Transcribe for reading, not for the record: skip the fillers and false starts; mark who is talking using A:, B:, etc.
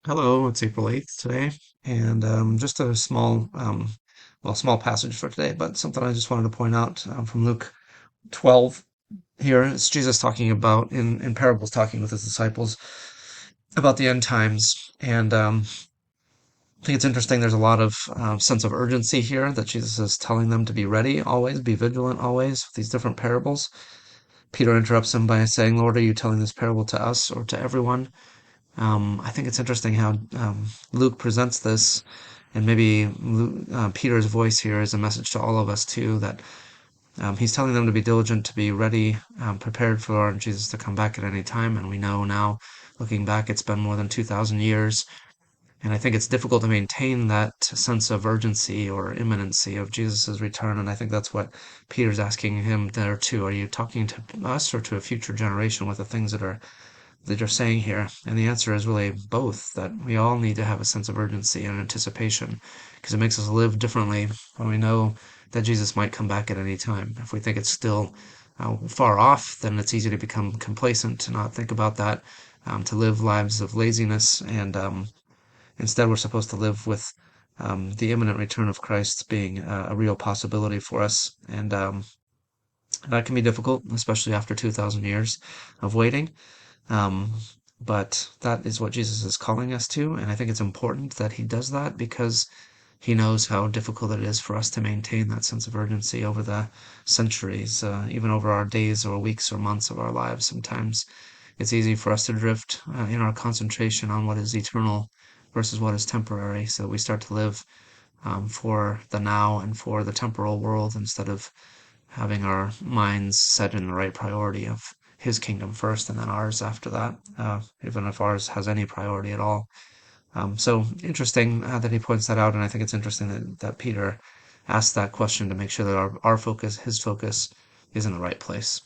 A: Hello, it's April 8th today, and just a small passage for today, but something I just wanted to point out from Luke 12 here. It's Jesus talking about, in parables, talking with his disciples about the end times. And I think it's interesting, there's a lot of sense of urgency here that Jesus is telling them to be ready always, be vigilant always, with these different parables. Peter interrupts him by saying, Lord, are you telling this parable to us or to everyone? I think it's interesting how Luke presents this, and maybe Peter's voice here is a message to all of us too, that he's telling them to be diligent, to be ready, prepared for our Jesus to come back at any time. And we know now, looking back, it's been more than 2,000 years. And I think it's difficult to maintain that sense of urgency or imminency of Jesus' return. And I think that's what Peter's asking him there too. Are you talking to us or to a future generation with the things that you're saying here? And the answer is really both, that we all need to have a sense of urgency and anticipation because it makes us live differently when we know that Jesus might come back at any time. If we think it's still far off, then it's easy to become complacent, to not think about that, to live lives of laziness. And instead, we're supposed to live with the imminent return of Christ being a real possibility for us. And that can be difficult, especially after 2,000 years of waiting. Um, but that is what Jesus is calling us to, and I think it's important that he does that because he knows how difficult it is for us to maintain that sense of urgency over the centuries, even over our days or weeks or months of our lives. Sometimes it's easy for us to drift in our concentration on what is eternal versus what is temporary. So we start to live for the now and for the temporal world instead of having our minds set in the right priority of his kingdom first and then ours after that, even if ours has any priority at all. So interesting that he points that out, and I think it's interesting that Peter asked that question to make sure that our focus, his focus, is in the right place.